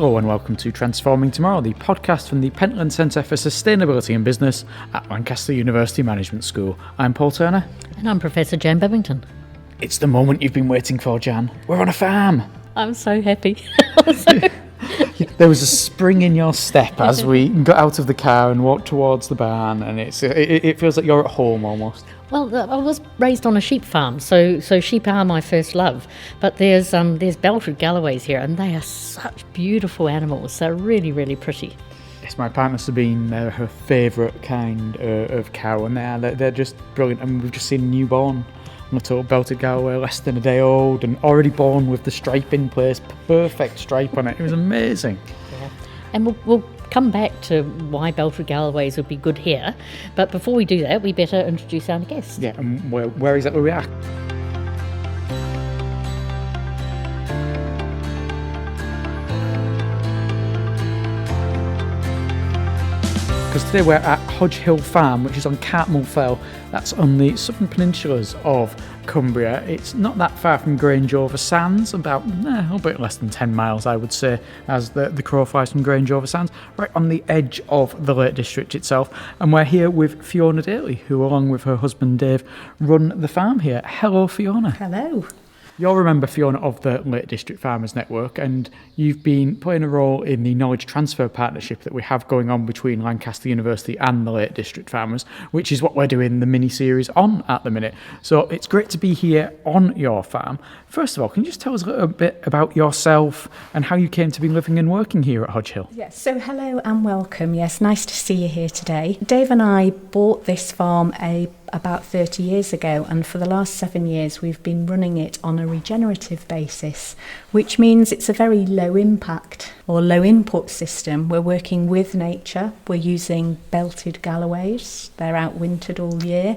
Hello and welcome to Transforming Tomorrow, the podcast from the Pentland Centre for Sustainability and Business at Lancaster University Management School. I'm Paul Turner. And I'm Professor Jan Bevington. It's the moment you've been waiting for, Jan. We're on a farm. I'm so happy. There was a spring in your step as we got out of the car and walked towards the barn, and it feels like you're at home almost. Well, I was raised on a sheep farm, so sheep are my first love. But there's Belted Galloways here, and they are such beautiful animals. They're really, really pretty. Yes, my partner Sabine, they're her favourite kind of cow, and they're just brilliant. And we've just seen a newborn little Belted Galloway, less than a day old, and already born with the stripe in place, perfect stripe on it. It was amazing. Yeah. And we'll come back to why Belted Galloways would be good here, but before we do that, we better introduce our guest. Yeah, and where exactly we are? Because today we're at Hodge Hill Farm, which is on Cartmel Fell. That's on the southern peninsulas of Cumbria. It's not that far from Grange over Sands, about a little bit less than 10 miles, I would say, as the crow flies from Grange over Sands, right on the edge of the Lake District itself. And we're here with Fiona Daley, who, along with her husband Dave, run the farm here. Hello, Fiona. Hello. You'll remember, Fiona, of the Lake District Farmers Network, and you've been playing a role in the knowledge transfer partnership that we have going on between Lancaster University and the Lake District Farmers, which is what we're doing the mini-series on at the minute. So it's great to be here on your farm. First of all, can you just tell us a little bit about yourself and how you came to be living and working here at Hodge Hill? Yes, so hello and welcome. Yes, nice to see you here today. Dave and I bought this farm about 30 years ago, and for the last 7 years we've been running it on a regenerative basis, which means it's a very low impact or low input system. We're working with nature. We're using Belted Galloways. They're outwintered all year,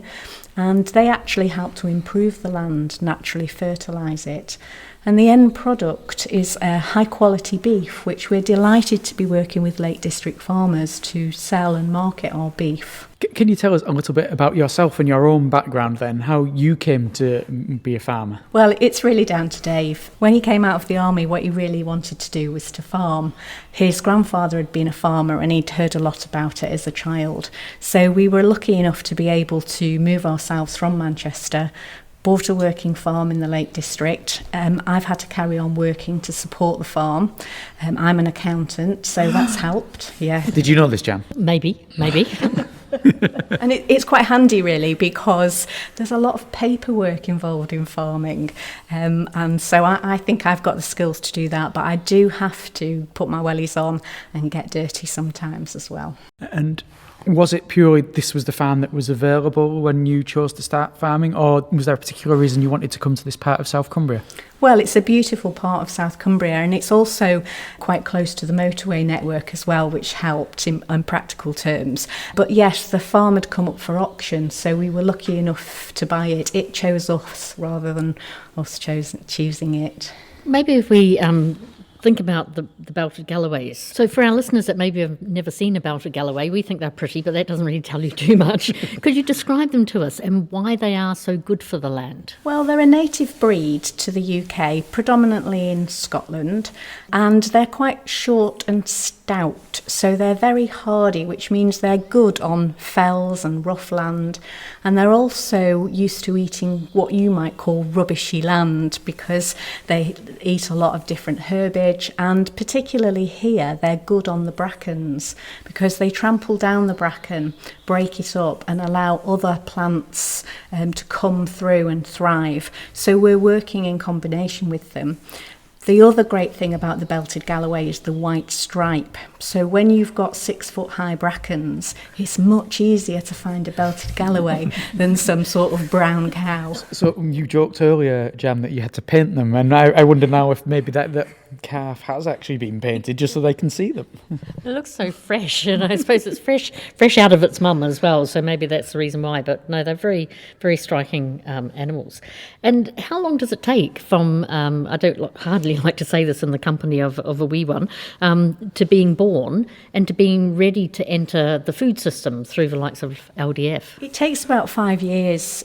and they actually help to improve the land, naturally fertilise it. And the end product is a high quality beef, which we're delighted to be working with Lake District farmers to sell and market our beef. Can you tell us a little bit about yourself and your own background then, how you came to be a farmer? Well, it's really down to Dave. When he came out of the army, what he really wanted to do was to farm. His grandfather had been a farmer and he'd heard a lot about it as a child. So we were lucky enough to be able to move ourselves from Manchester, bought a working farm in the Lake District. I've had to carry on working to support the farm. I'm an accountant, so that's helped. Yeah. Did you know this, Jan? Maybe. And it's quite handy, really, because there's a lot of paperwork involved in farming. And so I think I've got the skills to do that, but I do have to put my wellies on and get dirty sometimes as well. And was it purely this was the farm that was available when you chose to start farming, or was there a particular reason you wanted to come to this part of South Cumbria? Well, it's a beautiful part of South Cumbria, and it's also quite close to the motorway network as well, which helped in practical terms. But yes, the farm had come up for auction, so we were lucky enough to buy it. It chose us rather than us choosing it. Maybe if we think about the Belted Galloways. So for our listeners that maybe have never seen a Belted Galloway, we think they're pretty, but that doesn't really tell you too much. Could you describe them to us and why they are so good for the land? Well, they're a native breed to the UK, predominantly in Scotland, and they're quite short and stout, so they're very hardy, which means they're good on fells and rough land, and they're also used to eating what you might call rubbishy land because they eat a lot of different herbage. And particularly here, they're good on the brackens because they trample down the bracken, break it up and allow other plants to come through and thrive. So we're working in combination with them. The other great thing about the Belted Galloway is the white stripe. So when you've got 6 foot high brackens, it's much easier to find a Belted Galloway than some sort of brown cow. So you joked earlier, Jan, that you had to paint them, and I wonder now if maybe that calf has actually been painted just so they can see them. It looks so fresh, and I suppose it's fresh out of its mum as well, so maybe that's the reason why. But no, they're very, very striking animals. And how long does it take from, I don't hardly like to say this in the company of a wee one, to being born and to being ready to enter the food system through the likes of LDF? It takes about 5 years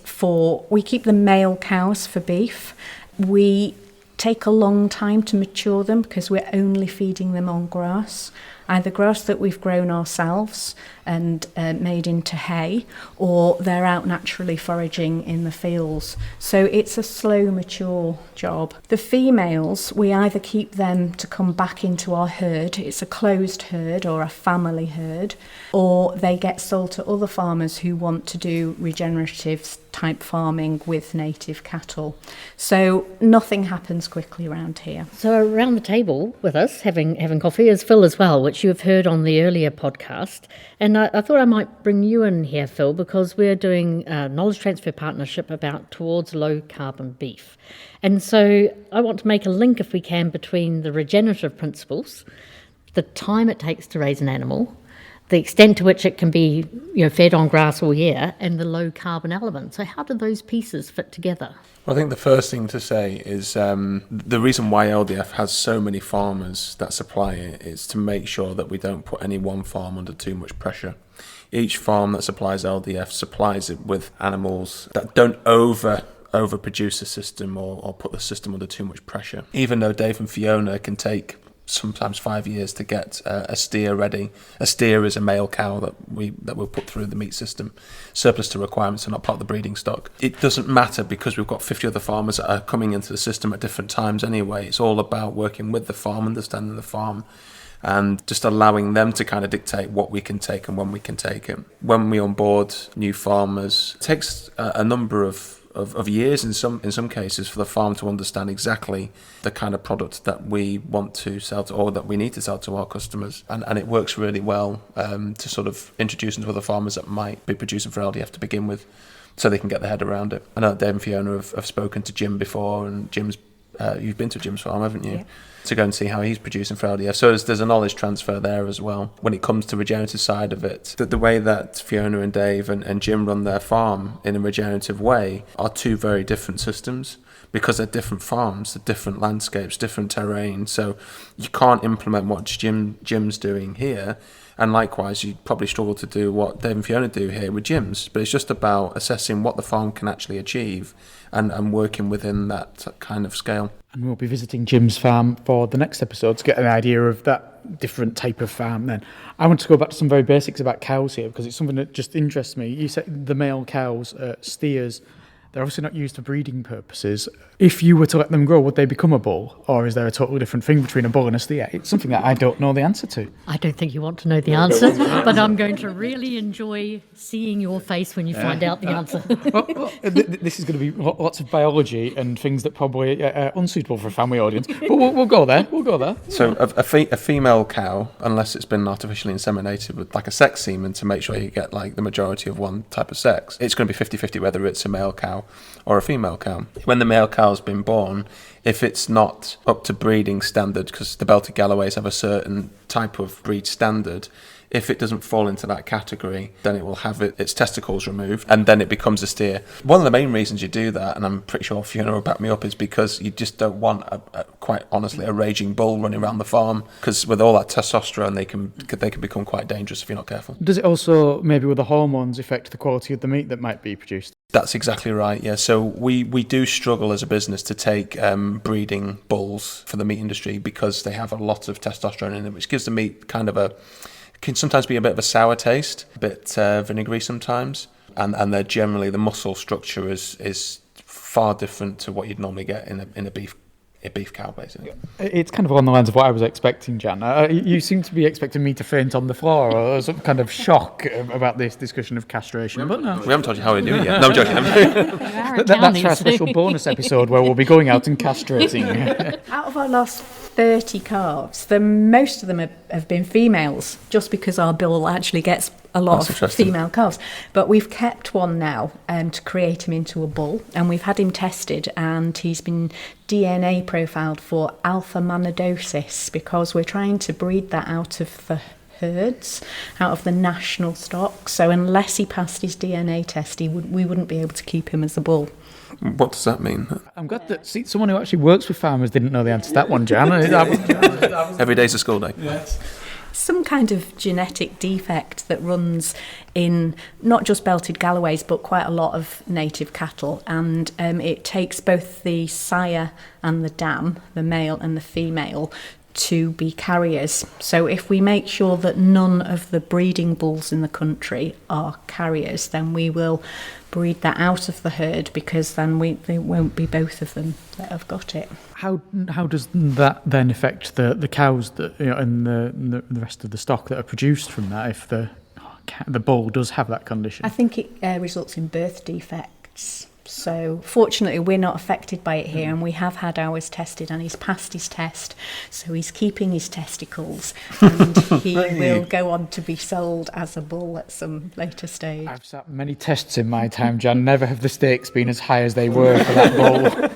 we keep the male cows for beef. We take a long time to mature them because we're only feeding them on grass, either grass that we've grown ourselves and made into hay, or they're out naturally foraging in the fields. So it's a slow, mature job. The females, we either keep them to come back into our herd, it's a closed herd or a family herd, or they get sold to other farmers who want to do regenerative type farming with native cattle. So nothing happens quickly around here. So around the table with us, having coffee, is Phil as well, which you have heard on the earlier podcast. And I thought I might bring you in here, Phil, because we're doing a knowledge transfer partnership towards low carbon beef. And so I want to make a link, if we can, between the regenerative principles, the time it takes to raise an animal, the extent to which it can be, fed on grass all year, and the low carbon element. So how do those pieces fit together? Well, I think the first thing to say is the reason why LDF has so many farmers that supply it is to make sure that we don't put any one farm under too much pressure. Each farm that supplies LDF supplies it with animals that don't overproduce the system or put the system under too much pressure. Even though Dave and Fiona can take sometimes 5 years to get a steer ready. A steer is a male cow that we'll put through the meat system. Surplus to requirements are not part of the breeding stock. It doesn't matter because we've got 50 other farmers that are coming into the system at different times anyway. It's all about working with the farm, understanding the farm, and just allowing them to kind of dictate what we can take and when we can take it. When we onboard new farmers, it takes a number of years in some cases for the farm to understand exactly the kind of product that we want to sell to, or that we need to sell to our customers, and it works really well to sort of introduce them to other farmers that might be producing for LDF to begin with, so they can get their head around it. I know Dave and Fiona have spoken to Jim before, and Jim's you've been to Jim's farm, haven't you? Yeah. To go and see how he's producing for LDF. So there's a knowledge transfer there as well. When it comes to regenerative side of it, the way that Fiona and Dave and Jim run their farm in a regenerative way are two very different systems, because they're different farms, they're different landscapes, different terrain. So you can't implement what Jim's doing here. And likewise, you probably struggle to do what Dave and Fiona do here with Jim's. But it's just about assessing what the farm can actually achieve and working within that kind of scale. And we'll be visiting Jim's farm for the next episode to get an idea of that different type of farm then. I want to go back to some very basics about cows here, because it's something that just interests me. You said the male cows, steers, they're obviously not used for breeding purposes. If you were to let them grow, would they become a bull? Or is there a totally different thing between a bull and a steer? It's something that I don't know the answer to. I don't think you want to know the answer, but I'm going to really enjoy seeing your face when you find out the answer. This is going to be lots of biology and things that probably are unsuitable for a family audience. But we'll go there. So a female cow, unless it's been artificially inseminated with like a sex semen to make sure you get like the majority of one type of sex, it's going to be 50-50 whether it's a male cow or a female cow. When the male cow's been born, if it's not up to breeding standard, because the Belted Galloways have a certain type of breed standard, if it doesn't fall into that category, then it will have its testicles removed, and then it becomes a steer. One of the main reasons you do that, and I'm pretty sure Fiona will back me up, is because you just don't want, quite honestly, a raging bull running around the farm, because with all that testosterone, they can become quite dangerous if you're not careful. Does it also, maybe with the hormones, affect the quality of the meat that might be produced? That's exactly right, yeah. So we do struggle as a business to take breeding bulls for the meat industry, because they have a lot of testosterone in them, which gives the meat kind of can sometimes be a bit of a sour taste, a bit vinegary sometimes, and they're generally, the muscle structure is far different to what you'd normally get in a beef cow, basically. It's kind of along the lines of what I was expecting, Jan. You seem to be expecting me to faint on the floor, or some kind of shock about this discussion of castration, but no. We haven't told you how we do it yet. No, I'm joking. That's our special bonus episode where we'll be going out and castrating. Out of our last 30 calves, most of them have been females, just because our bull actually gets a lot of female calves. But we've kept one now to create him into a bull, and we've had him tested, and he's been DNA profiled for alpha manodosis, because we're trying to breed that out of the herds, out of the national stock. So unless he passed his DNA test, we wouldn't be able to keep him as a bull. What does that mean? I'm glad that someone who actually works with farmers didn't know the answer to that one, Jan. Every day's a school day. Yes. some kind of genetic defect that runs in not just Belted Galloways but quite a lot of native cattle, and it takes both the sire and the dam, the male and the female, to be carriers. So if we make sure that none of the breeding bulls in the country are carriers, then we will breed that out of the herd, because then there won't be both of them that have got it. How does that then affect the cows that, and the rest of the stock that are produced from that, if the bull does have that condition? I think it results in birth defects. So fortunately we're not affected by it here, and we have had ours tested and he's passed his test, so he's keeping his testicles, and he will go on to be sold as a bull at some later stage. I've sat many tests in my time, Jan. Never have the stakes been as high as they were for that bull.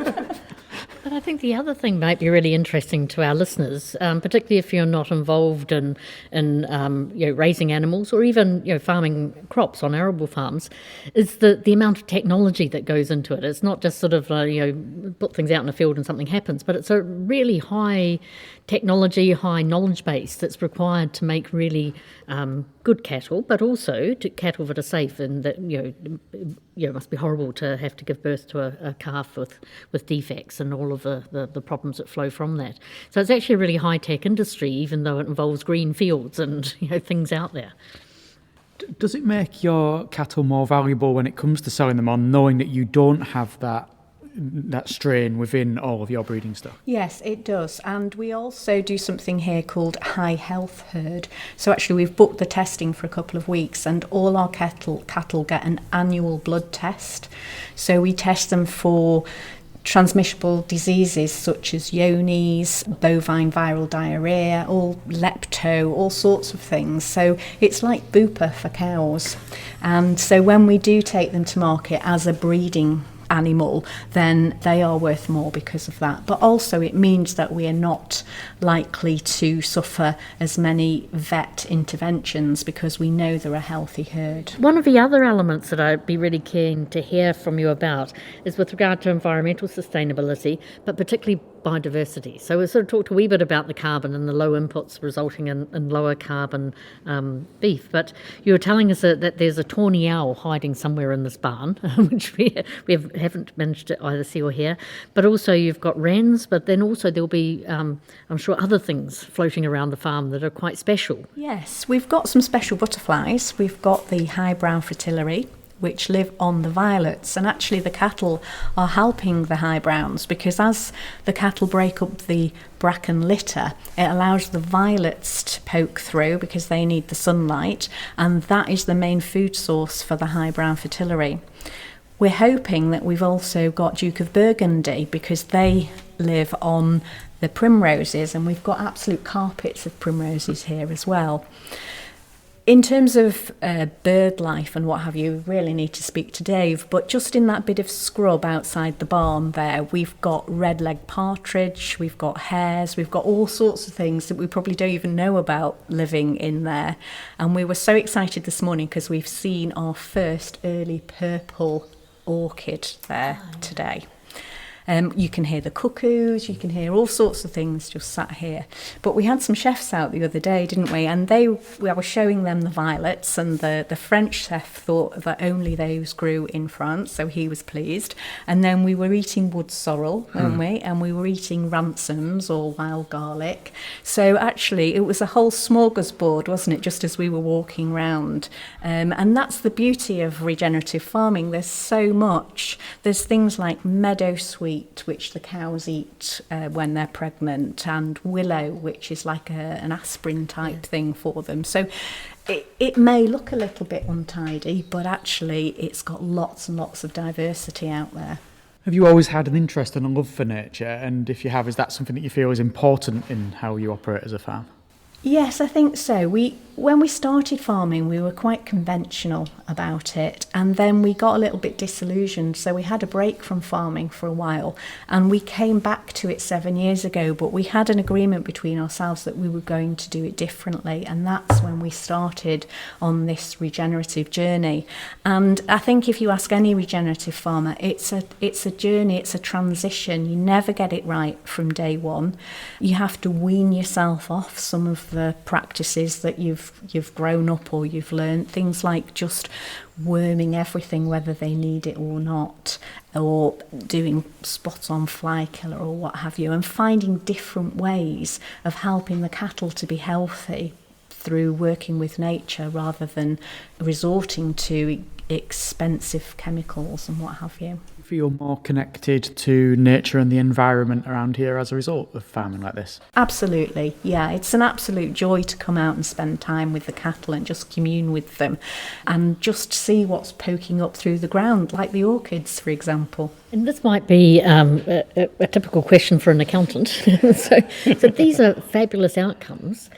But I think the other thing might be really interesting to our listeners, particularly if you're not involved in raising animals or even farming crops on arable farms, is the amount of technology that goes into it. It's not just sort of put things out in a field and something happens, but it's a really high technology, high knowledge base that's required to make really good cattle, but also to cattle that are safe, and that it must be horrible to have to give birth to a calf with defects and all of the problems that flow from that. So it's actually a really high-tech industry, even though it involves green fields and things out there. Does it make your cattle more valuable when it comes to selling them on, knowing that you don't have that strain within all of your breeding stock? Yes, it does. And we also do something here called high health herd. So actually we've booked the testing for a couple of weeks, and all our cattle get an annual blood test. So we test them for transmissible diseases such as Johne's, bovine viral diarrhea, all lepto, all sorts of things. So it's like Bupa for cows. And so when we do take them to market as a breeding animal, then they are worth more because of that. But also it means that we are not likely to suffer as many vet interventions, because we know they're a healthy herd. One of the other elements that I'd be really keen to hear from you about is with regard to environmental sustainability, but particularly biodiversity. So we sort of talked a wee bit about the carbon and the low inputs resulting in lower carbon beef, but you were telling us that there's a tawny owl hiding somewhere in this barn, which we haven't managed to either see or hear, but also you've got wrens, but then also there'll be, I'm sure, other things floating around the farm that are quite special. Yes, we've got some special butterflies. We've got the high brown fritillary, which live on the violets, and actually the cattle are helping the high browns, because as the cattle break up the bracken litter, it allows the violets to poke through because they need the sunlight, and that is the main food source for the high brown fritillary. We're hoping that we've also got Duke of Burgundy, because they live on the primroses, and we've got absolute carpets of primroses here as well. In terms of bird life and what have you, really need to speak to Dave, but just in that bit of scrub outside the barn there, we've got red-legged partridge, we've got hares, we've got all sorts of things that we probably don't even know about living in there. And we were so excited this morning because we've seen our first early purple orchid there today. You can hear the cuckoos, you can hear all sorts of things just sat here. But we had some chefs out the other day, didn't we? And I was showing them the violets, and the French chef thought that only those grew in France, so he was pleased. And then we were eating wood sorrel, weren't we? And we were eating ransoms or wild garlic. So actually it was a whole smorgasbord, wasn't it, just as we were walking round. And that's the beauty of regenerative farming. There's so much. There's things like meadow sweet, which the cows eat when they're pregnant, and willow, which is like an aspirin type thing for them. So it may look a little bit untidy, but actually it's got lots and lots of diversity out there. Have you always had an interest and a love for nature? And if you have, is that something that you feel is important in how you operate as a farm? Yes, I think so. When we started farming, we were quite conventional about it, and then we got a little bit disillusioned, so we had a break from farming for a while, and we came back to it 7 years ago, but we had an agreement between ourselves that we were going to do it differently, and that's when we started on this regenerative journey. And I think if you ask any regenerative farmer, it's a journey, it's a transition. You never get it right from day one. You have to wean yourself off some of the practices that you've grown up or you've learned, things like just worming everything whether they need it or not, or doing spot on fly killer or what have you, and finding different ways of helping the cattle to be healthy through working with nature rather than resorting to expensive chemicals and what have you. Feel more connected to nature and the environment around here as a result of farming like this? Absolutely, yeah. It's an absolute joy to come out and spend time with the cattle and just commune with them and just see what's poking up through the ground, like the orchids, for example. And this might be a typical question for an accountant. so these are fabulous outcomes.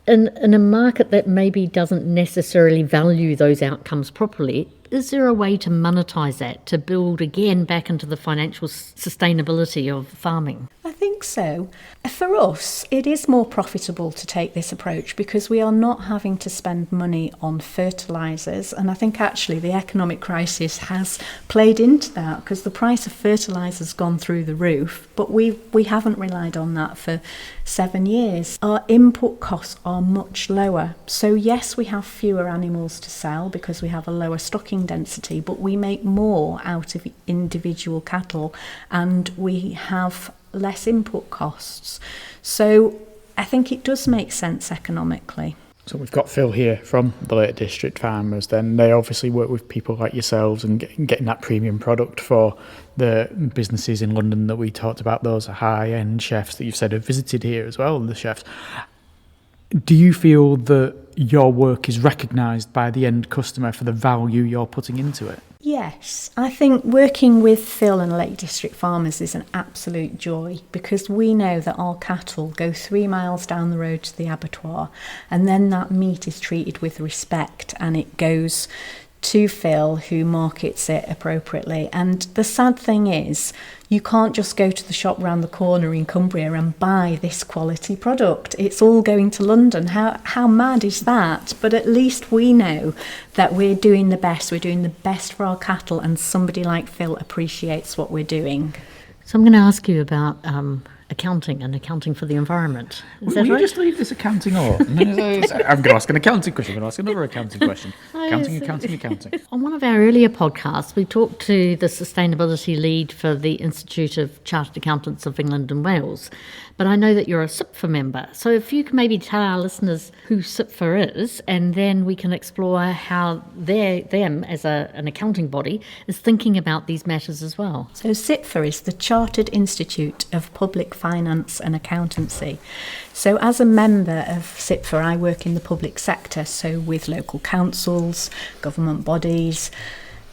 In a market that maybe doesn't necessarily value those outcomes properly, is there a way to monetize that, to build again back into the financial sustainability of farming? I think so. For us, it is more profitable to take this approach because we are not having to spend money on fertilisers. And I think actually the economic crisis has played into that because the price of fertilisers has gone through the roof, but we haven't relied on that for 7 years. Our input costs are much lower. So yes, we have fewer animals to sell because we have a lower stocking density, but we make more out of individual cattle and we have less input costs. So I think it does make sense economically. So we've got Phil here from the Lake District Farmers. Then they obviously work with people like yourselves and getting that premium product for the businesses in London that we talked about, those high-end chefs that you've said have visited here as well, the chefs. Do you feel that your work is recognised by the end customer for the value you're putting into it? Yes, I think working with Phil and Lake District Farmers is an absolute joy because we know that our cattle go 3 miles down the road to the abattoir and then that meat is treated with respect and it goes to Phil, who markets it appropriately. And the sad thing is, you can't just go to the shop round the corner in Cumbria and buy this quality product. It's all going to London. How mad is that? But at least we know that we're doing the best. We're doing the best for our cattle, and somebody like Phil appreciates what we're doing. So I'm going to ask you about accounting and accounting for the environment. Is that Will right? you just leave this accounting on? I'm going to ask an accounting question. I'm going to ask another accounting question. Accounting. On one of our earlier podcasts, we talked to the sustainability lead for the Institute of Chartered Accountants of England and Wales. But I know that you're a SIPFA member. So if you can maybe tell our listeners who SIPFA is, and then we can explore how them as an accounting body is thinking about these matters as well. So SIPFA is the Chartered Institute of Public Finance and Accountancy. So as a member of SIPFA, I work in the public sector, so with local councils, government bodies,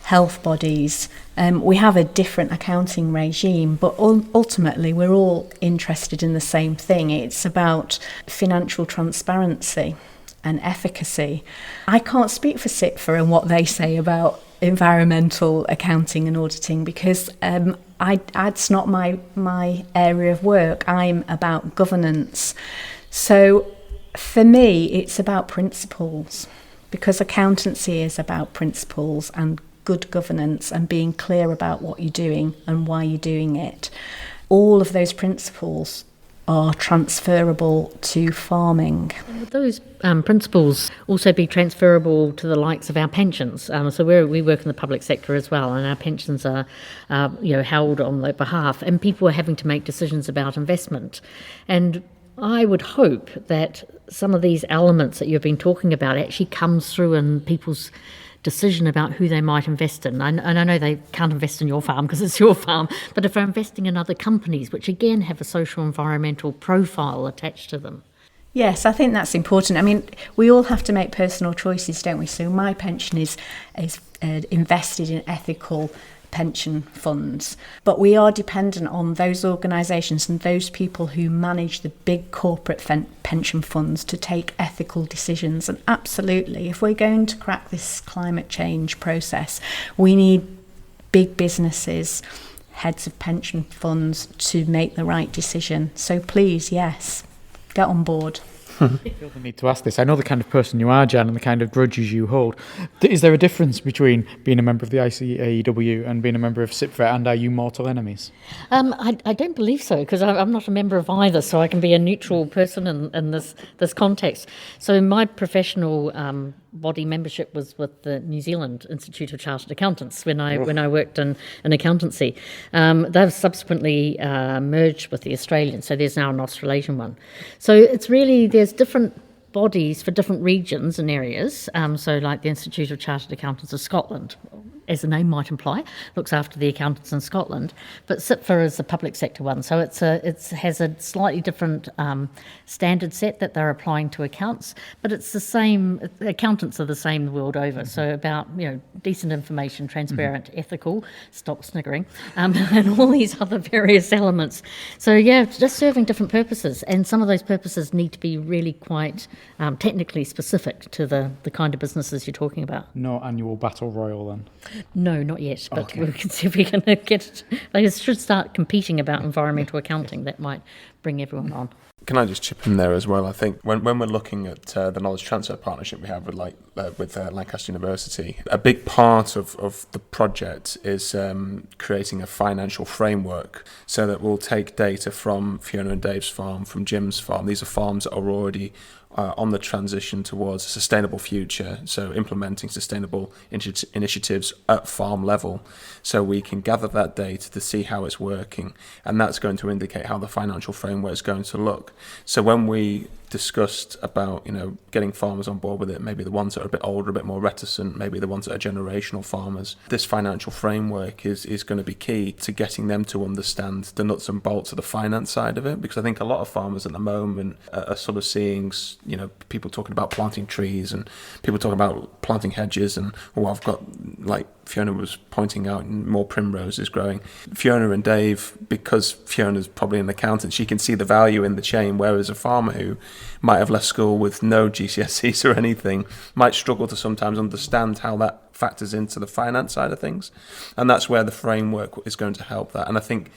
health bodies. We have a different accounting regime, but ultimately we're all interested in the same thing. It's about financial transparency and efficacy. I can't speak for SIPFA and what they say about environmental accounting and auditing because it's not my area of work. I'm about governance. So for me, it's about principles because accountancy is about principles and good governance and being clear about what you're doing and why you're doing it. All of those principles are transferable to farming. Would those principles also be transferable to the likes of our pensions? So we work in the public sector as well, and our pensions are held on their behalf, and people are having to make decisions about investment. And I would hope that some of these elements that you've been talking about actually comes through in people's decision about who they might invest in. And I know they can't invest in your farm because it's your farm, but if they're investing in other companies, which again have a social environmental profile attached to them. Yes, I think that's important. I mean, we all have to make personal choices, don't we? So my pension is invested in ethical pension funds, but we are dependent on those organisations and those people who manage the big corporate pension funds to take ethical decisions. And absolutely, if we're going to crack this climate change process, we need big businesses, heads of pension funds to make the right decision. So please, yes, get on board. I feel the need to ask this. I know the kind of person you are, Jan, and the kind of grudges you hold. Is there a difference between being a member of the ICAEW and being a member of SIPVET, and are you mortal enemies? I don't believe so, because I'm not a member of either, so I can be a neutral person in this context. So my professional body membership was with the New Zealand Institute of Chartered Accountants when I worked in accountancy. They've subsequently merged with the Australian, so there's now an Australasian one. So it's really, there's different bodies for different regions and areas. So like the Institute of Chartered Accountants of Scotland, as the name might imply, looks after the accountants in Scotland, but SIPVET is the public sector one, so it has a slightly different standard set that they're applying to accounts, but it's the same. Accountants are the same the world over. Mm-hmm. So about decent information, transparent, mm-hmm. ethical, stop sniggering, and all these other various elements. So yeah, just serving different purposes, and some of those purposes need to be really quite technically specific to the kind of businesses you're talking about. No annual battle royal then? No, not yet, but okay. We can see if we can get it. They should start competing about environmental accounting. That might bring everyone on. Can I just chip in there as well? I think when we're looking at the knowledge transfer partnership we have with Lancaster University, a big part of the project is creating a financial framework so that we'll take data from Fiona and Dave's farm, from Jim's farm. These are farms that are already on the transition towards a sustainable future, so implementing sustainable initiatives at farm level, so we can gather that data to see how it's working, and that's going to indicate how the financial framework is going to look. So when we discussed about getting farmers on board with it, maybe the ones that are a bit older, a bit more reticent, maybe the ones that are generational farmers, this financial framework is going to be key to getting them to understand the nuts and bolts of the finance side of it, because I think a lot of farmers at the moment are sort of seeing people talking about planting trees and people talking about planting hedges, and I've got, like Fiona was pointing out, more primroses growing. Fiona and Dave, because Fiona's probably an accountant, she can see the value in the chain, whereas a farmer who might have left school with no GCSEs or anything might struggle to sometimes understand how that factors into the finance side of things. And that's where the framework is going to help that. And I think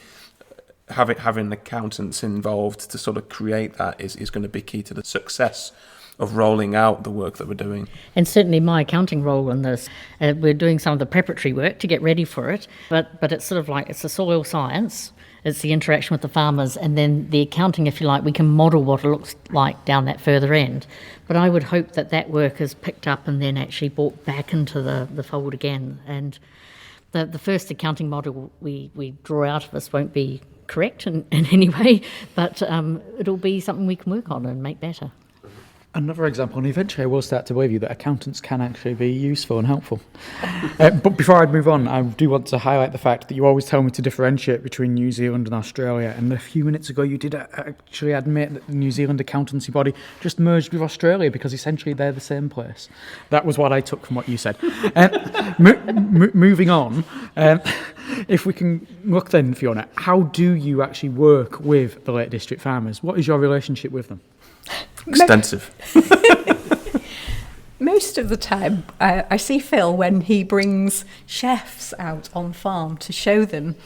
having accountants involved to sort of create that is going to be key to the success of rolling out the work that we're doing. And certainly my accounting role in this, we're doing some of the preparatory work to get ready for it, but it's sort of like, it's the soil science, it's the interaction with the farmers, and then the accounting, if you like, we can model what it looks like down that further end. But I would hope that work is picked up and then actually brought back into the fold again. And the first accounting model we draw out of this won't be correct in any way, but it'll be something we can work on and make better. Another example, and eventually I will start to believe you, that accountants can actually be useful and helpful. But before I move on, I do want to highlight the fact that you always tell me to differentiate between New Zealand and Australia, and a few minutes ago you did actually admit that the New Zealand accountancy body just merged with Australia because essentially they're the same place. That was what I took from what you said. Moving on, if we can look then, Fiona, how do you actually work with the Lake District farmers? What is your relationship with them? Extensive. Most of the time, I see Phil when he brings chefs out on farm to show them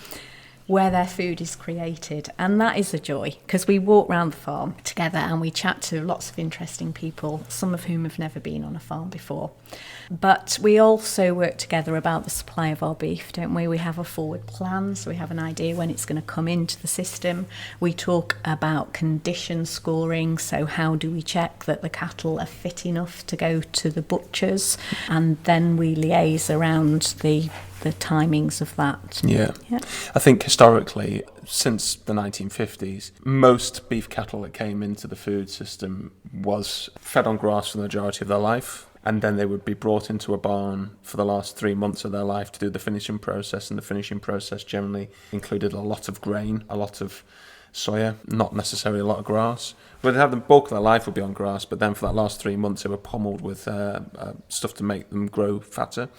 where their food is created, and that is a joy, because we walk around the farm together and we chat to lots of interesting people, some of whom have never been on a farm before. But we also work together about the supply of our beef, don't we? We have a forward plan, so we have an idea when it's going to come into the system. We talk about condition scoring, so how do we check that the cattle are fit enough to go to the butchers, and then we liaise around the timings of that. Yeah. I think historically, since the 1950s, most beef cattle that came into the food system was fed on grass for the majority of their life, and then they would be brought into a barn for the last 3 months of their life to do the finishing process, and the finishing process generally included a lot of grain, a lot of soya, not necessarily a lot of grass. But they have the bulk of their life would be on grass, but then for that last 3 months they were pommeled with stuff to make them grow fatter.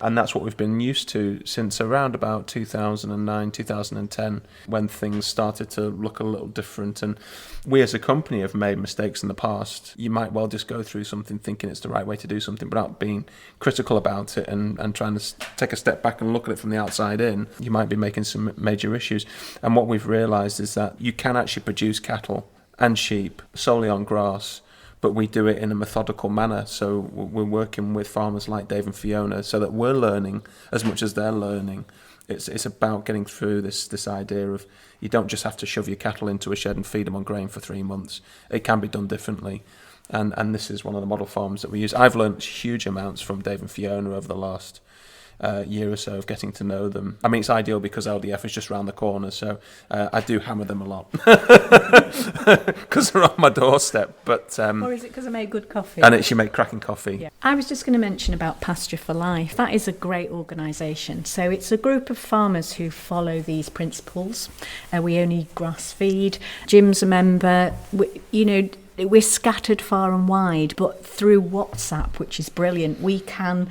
And that's what we've been used to since around about 2009, 2010, when things started to look a little different. And we as a company have made mistakes in the past. You might well just go through something thinking it's the right way to do something without being critical about it and trying to take a step back and look at it from the outside in. You might be making some major issues. And what we've realised is that you can actually produce cattle and sheep solely on grass but we do it in a methodical manner. So we're working with farmers like Dave and Fiona so that we're learning as much as they're learning. It's about getting through this idea of you don't just have to shove your cattle into a shed and feed them on grain for 3 months. It can be done differently. And this is one of the model farms that we use. I've learned huge amounts from Dave and Fiona over the last year or so of getting to know them. I mean, it's ideal because LDF is just round the corner, so I do hammer them a lot because they're on my doorstep. But Or is it because I make good coffee? And she make cracking coffee. Yeah. I was just going to mention about Pasture for Life. That is a great organisation. So it's a group of farmers who follow these principles. We only grass feed. Jim's a member. We're scattered far and wide, but through WhatsApp, which is brilliant, we can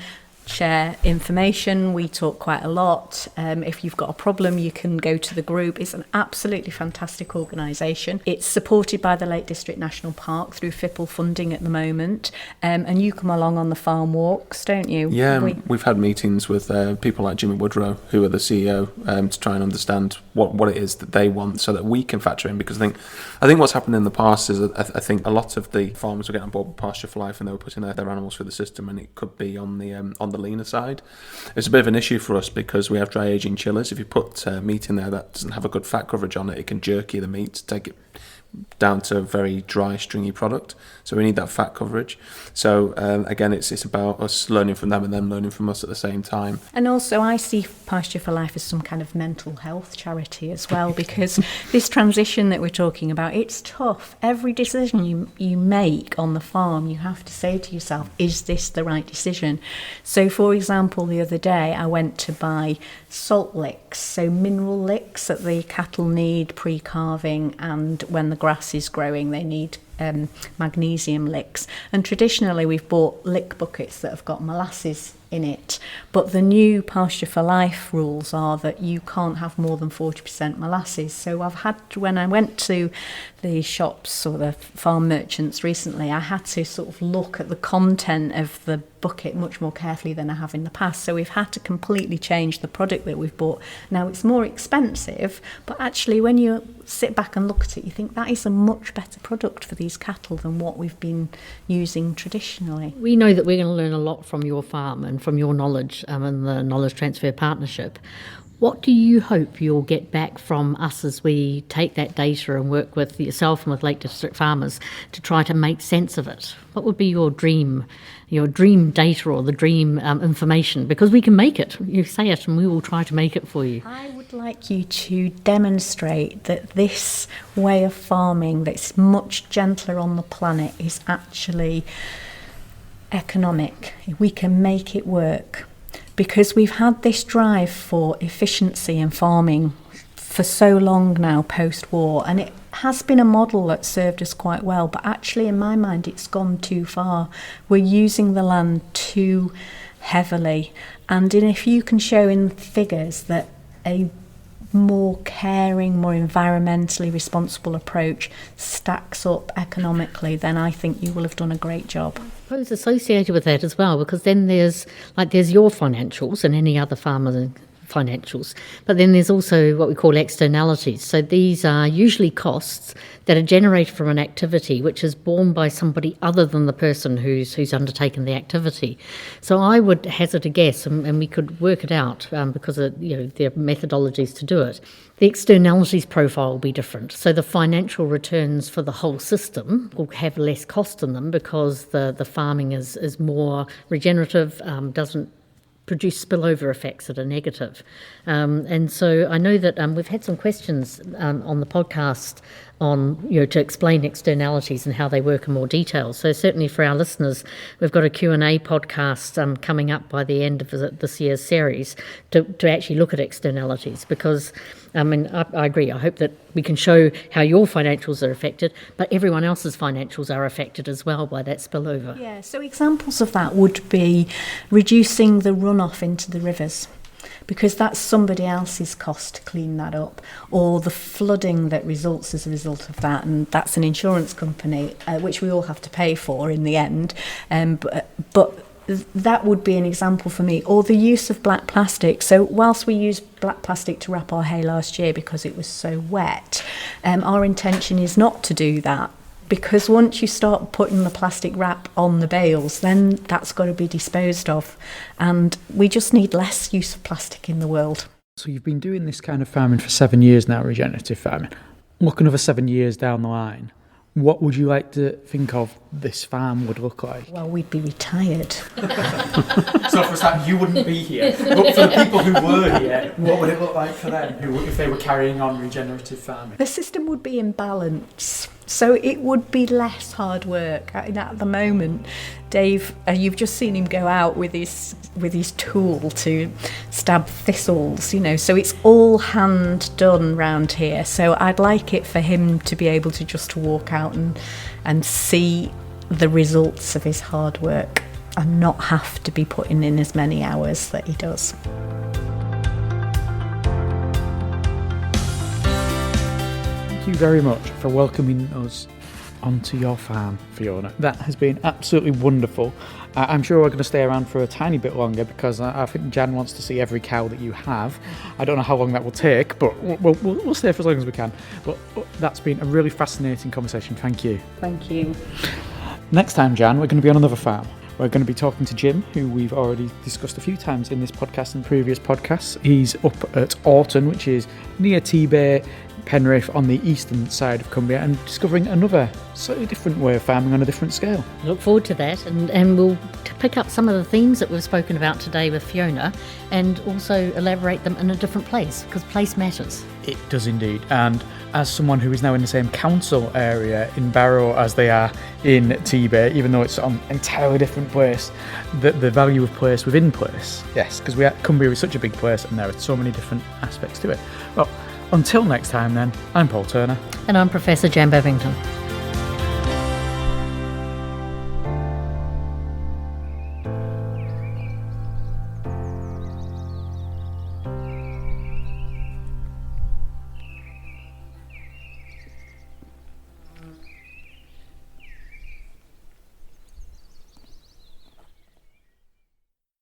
share information. We talk quite a lot. If you've got a problem, you can go to the group. It's an absolutely fantastic organisation. It's supported by the Lake District National Park through FIPL funding at the moment. And you come along on the farm walks, don't you? Yeah, we've had meetings with people like Jimmy Woodrow, who are the CEO, to try and understand what it is that they want so that we can factor in. Because I think what's happened in the past is that I think a lot of the farmers were getting on board with Pasture for Life and they were putting their animals through the system, and it could be on the leaner side. It's a bit of an issue for us because we have dry aging chillers. If you put meat in there that doesn't have a good fat coverage on it, it can jerky the meat to take it down to a very dry, stringy product. So we need that fat coverage. So again, it's about us learning from them and them learning from us at the same time. And also I see Pasture for Life as some kind of mental health charity as well, because this transition that we're talking about, it's tough. Every decision you make on the farm, you have to say to yourself, is this the right decision? So for example, the other day I went to buy salt licks, so mineral licks that the cattle need pre-calving, and when the grass is growing they need magnesium licks. And traditionally we've bought lick buckets that have got molasses in it, but the new Pasture for Life rules are that you can't have more than 40% molasses. So when I went to the shops or the farm merchants recently, I had to sort of look at the content of the bucket much more carefully than I have in the past. So we've had to completely change the product that we've bought. Now it's more expensive, but actually when you sit back and look at it, you think that is a much better product for these cattle than what we've been using traditionally. We know that we're going to learn a lot from your farm and from your knowledge and the Knowledge Transfer Partnership. What do you hope you'll get back from us as we take that data and work with yourself and with Lake District farmers to try to make sense of it? What would be your dream data or the dream information? Because we can make it. You say it and we will try to make it for you. I would like you to demonstrate that this way of farming that's much gentler on the planet is actually economic. We can make it work. Because we've had this drive for efficiency in farming for so long now post-war, and it has been a model that served us quite well, but actually in my mind it's gone too far. We're using the land too heavily, and if you can show in figures that a more caring, more environmentally responsible approach stacks up economically, then I think you will have done a great job. I suppose associated with that as well, because then there's your financials and any other farmer financials, but then there's also what we call externalities. So these are usually costs that are generated from an activity which is borne by somebody other than the person who's undertaken the activity. So I would hazard a guess, and we could work it out because there are methodologies to do it. The externalities profile will be different. So the financial returns for the whole system will have less cost in them because the farming is more regenerative, doesn't produce spillover effects that are negative. And so I know that we've had some questions on the podcast on, to explain externalities and how they work in more detail. So certainly for our listeners, we've got a Q&A podcast coming up by the end of this year's series to actually look at externalities, because I agree. I hope that we can show how your financials are affected, but everyone else's financials are affected as well by that spillover. Yeah, so examples of that would be reducing the runoff into the rivers, because that's somebody else's cost to clean that up, or the flooding that results as a result of that, and that's an insurance company, which we all have to pay for in the end. But that would be an example for me. Or the use of black plastic. So whilst we used black plastic to wrap our hay last year because it was so wet, our intention is not to do that because once you start putting the plastic wrap on the bales, then that's got to be disposed of. And we just need less use of plastic in the world. So you've been doing this kind of farming for 7 years now, regenerative farming. Look another 7 years down the line, what would you like to think of this farm would look like? Well, we'd be retired. So for that, you wouldn't be here. But for the people who were here, what would it look like for them if they were carrying on regenerative farming? The system would be in balance. So it would be less hard work. At the moment, Dave, you've just seen him go out with his tool to stab thistles, so it's all hand done round here. So I'd like it for him to be able to just walk out and see the results of his hard work and not have to be putting in as many hours that he does. Thank you very much for welcoming us onto your farm, Fiona. That has been absolutely wonderful. I'm sure we're going to stay around for a tiny bit longer because I think Jan wants to see every cow that you have. I don't know how long that will take, but we'll stay for as long as we can. But that's been a really fascinating conversation. Thank you. Thank you. Next time, Jan, we're going to be on another farm. We're going to be talking to Jim, who we've already discussed a few times in this podcast and previous podcasts. He's up at Orton, which is near T-Bay, Penrith on the eastern side of Cumbria, and discovering another slightly different way of farming on a different scale. Look forward to that, and we'll pick up some of the themes that we've spoken about today with Fiona and also elaborate them in a different place, because place matters. It does indeed. And as someone who is now in the same council area in Barrow as they are in T-Bay, even though it's on an entirely different place, the value of place within place. Yes, because Cumbria is such a big place and there are so many different aspects to it. Well, until next time then, I'm Paul Turner. And I'm Professor Jan Bevington.